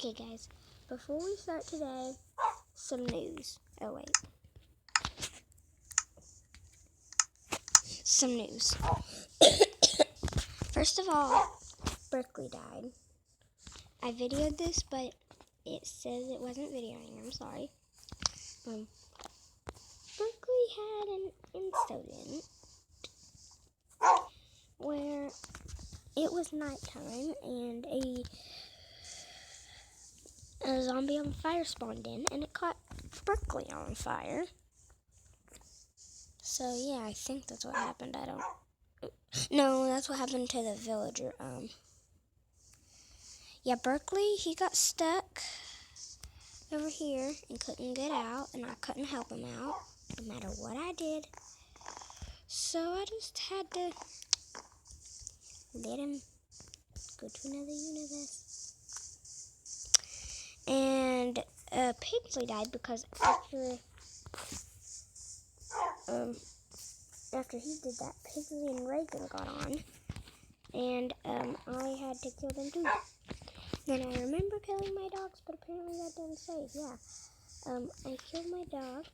Okay, guys, before we start today, some news. Oh, wait. Some news. First of all, Berkeley died. I videoed this, but it says it wasn't videoing. I'm sorry. Berkeley had an incident where it was nighttime and a zombie on fire spawned in, and it caught Berkeley on fire. So yeah, I think that's what happened. No, that's what happened to the villager. Yeah, Berkeley, he got stuck over here and couldn't get out, and I couldn't help him out, no matter what I did. So I just had to let him go to another universe. And Pigsley died because after he did that, Pigsley and Reagan got on, and I had to kill them too. Then I remember killing my dogs, but apparently that didn't save. Yeah, I killed my dog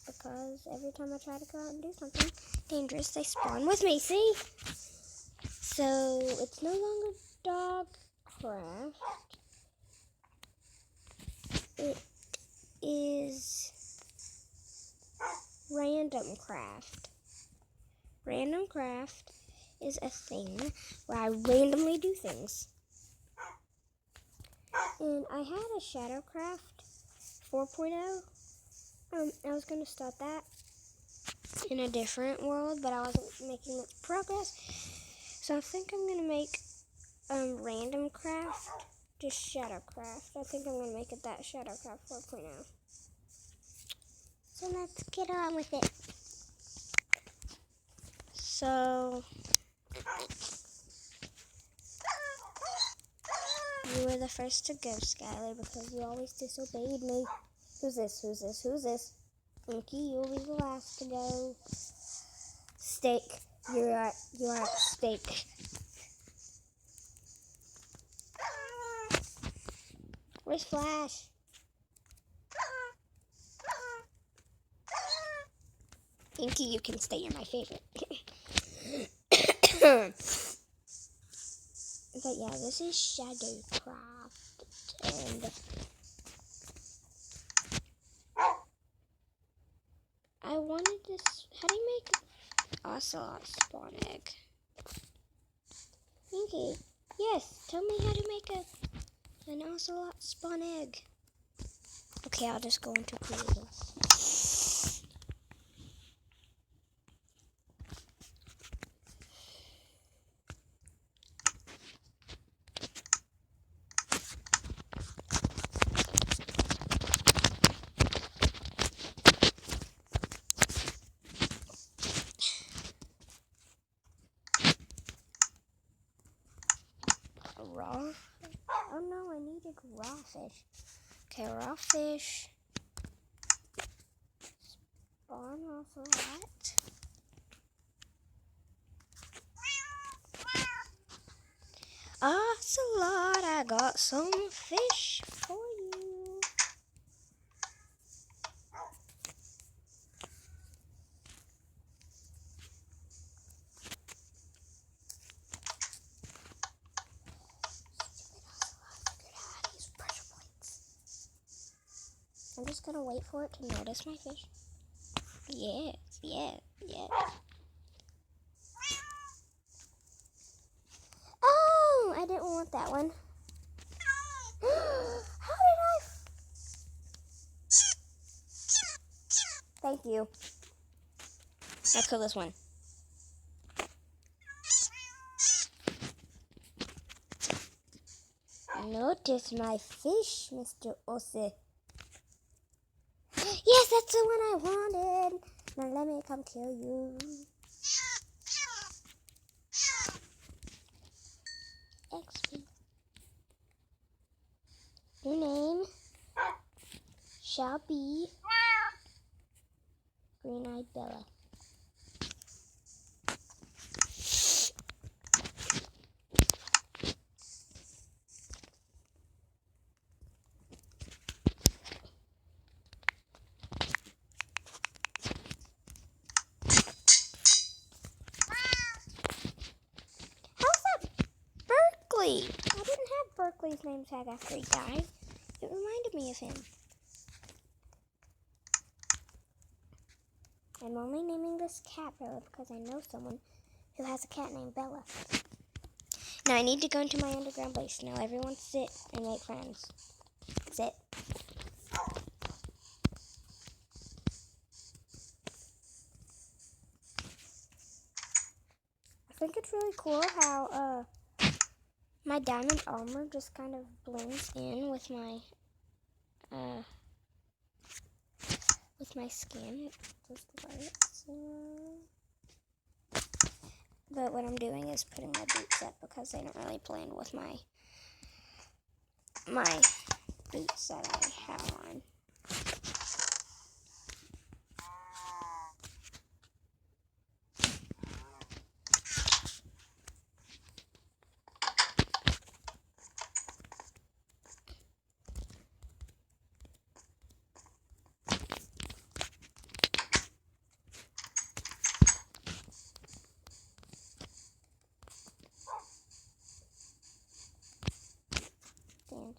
because every time I try to go out and do something dangerous, they spawn with me. See? So it's no longer Dogcraft. It is Randomcraft. Randomcraft is a thing where I randomly do things. And I had a Shadowcraft 4.0. I was going to start that in a different world, but I wasn't making much progress. So I think I'm going to make Randomcraft just Shadowcraft. I think I'm going to make it that Shadowcraft 4.0. So let's get on with it. So you were the first to go, Skylar, because you always disobeyed me. Who's this? Who's this? Who's this? Inky, you'll be the last to go. Steak, you're at stake. Where's Flash? Inky, you can stay. You're my favorite. But yeah, this is Shadowcraft, and I wanted this. How do you make ocelot spawn egg? Inky, yes, tell me how to make an ocelot spawn egg. Okay, I'll just go into creative. Raw? Oh no, I needed raw fish. Okay, raw fish. Spawn ocelot. Ocelot, I got some fish for you. I'm just gonna wait for it to notice my fish. Yes. Oh, I didn't want that one. How did I? Thank you. Now kill this one. Notice my fish, Mr. Ose. Yes, that's the one I wanted. Now let me come kill you. XP. Your name shall be Green-Eyed Bella. exactly his name tag after he died, it reminded me of him. I'm only naming this cat Bella because I know someone who has a cat named Bella. Now I need to go into my underground base. Now everyone sit and make friends. Sit. I think it's really cool how my diamond armor just kind of blends in with my skin. It just works. But what I'm doing is putting my boots up because they don't really blend with my boots that I have on. Stand.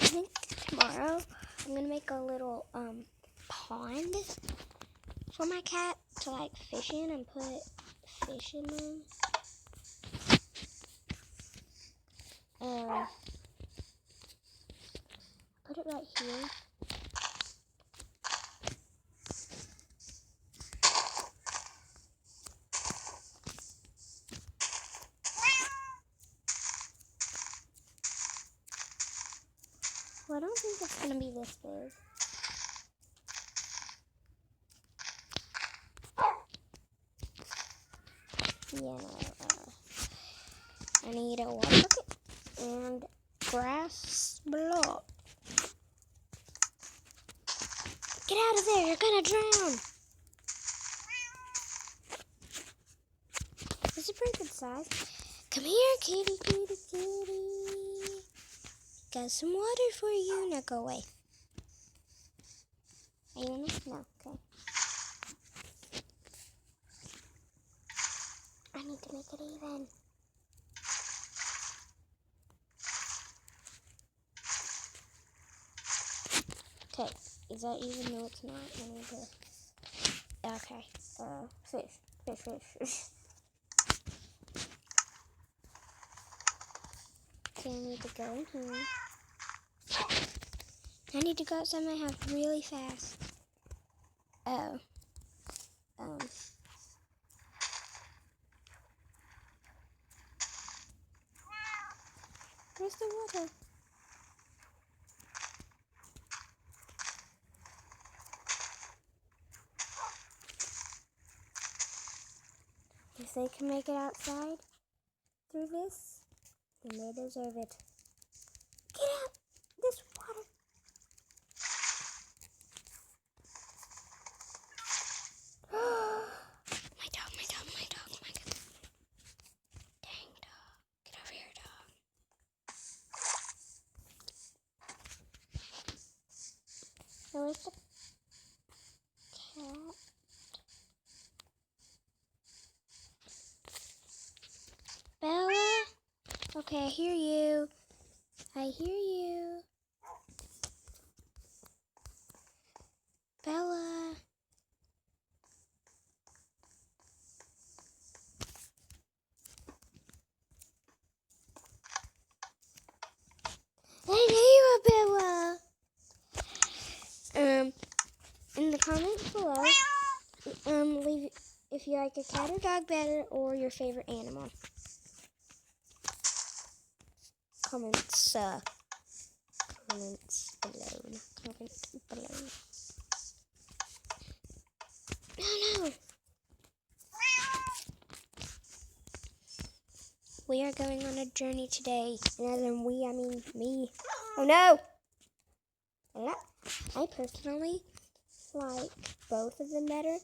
I think tomorrow I'm gonna make a little pond for my cat to like fish in and put fish in them. Put it right here. Well, I don't think it's gonna be this big. Yeah, no, I need a water bucket and grass block. Get out of there, you're gonna drown. This is a pretty good size. Come here, kitty, kitty, kitty. Got some water for you. Now go away. Are you in it? No, okay. I need to make it even. Okay, is that even? No, it's not. I need to... Okay, fish. Okay, I need to go in here. I need to go outside my house really fast. Oh. Where's the water? If they can make it outside through this, then they deserve it. Get out! This water! My dog, my god. Dang dog. Get over here, dog. So where's the cat? Bella? Okay, I hear you. Bella. I hear you, Bella. In the comments below, leave if you like a cat or dog better or your favorite animal. Comments below. No. We are going on a journey today. And as in we, I mean me. Oh no! I personally like both of them better.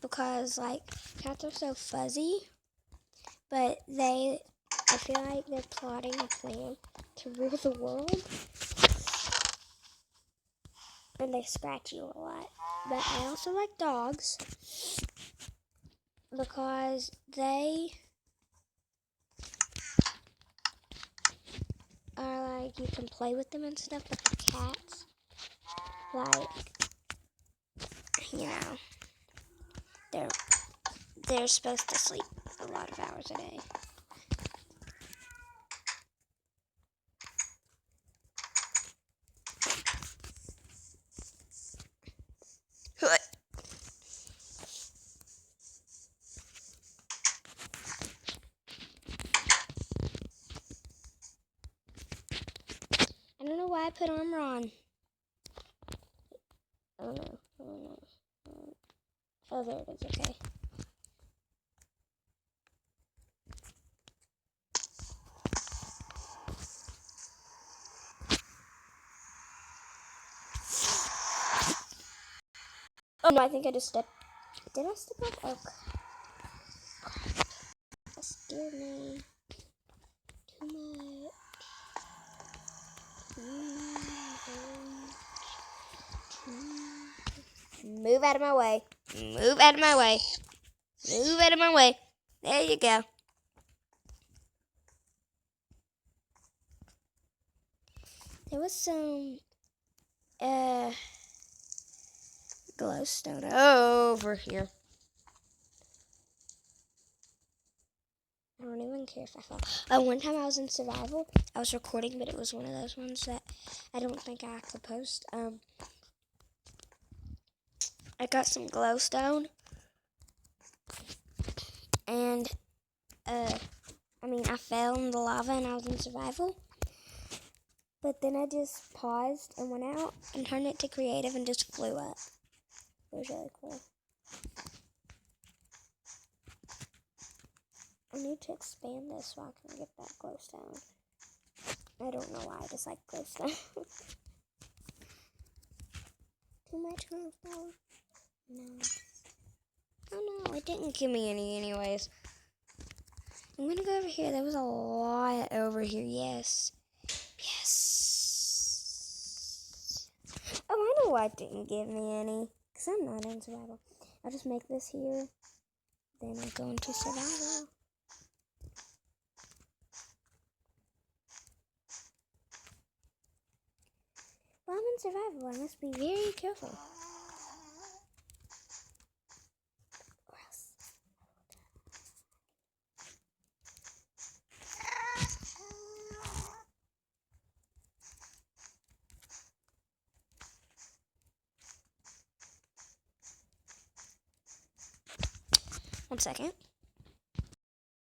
Because, like, cats are so fuzzy. But I feel like they're plotting a plan to rule the world. and they scratch you a lot. But I also like dogs because they are like, you can play with them and stuff, but the cats, like, you know, they're supposed to sleep a lot of hours a day. I don't know why I put armor on. Oh no, oh no. Oh, there it is, okay. Oh no, I think I just stepped. Did I step up? Oh, crap. That scared me. Too much. Move out of my way. Move out of my way. Move out of my way. There you go. There was some glowstone over here. I don't even care if I fall. One time I was in survival. I was recording, but it was one of those ones that I don't think I could post. I got some glowstone, and I fell in the lava and I was in survival. But then I just paused and went out and turned it to creative and just flew up. It was really cool. I need to expand this so I can get that glowstone. I don't know why, I just like glowstone. Too much glowstone? No. Oh no, it didn't give me any anyways. I'm gonna go over here. There was a lot over here, yes. Yes. Oh, I know why it didn't give me any. Because I'm not in survival. I'll just make this here. Then I'll go into survival. Well, I'm in survival. I must be very careful. Or else. 1 second.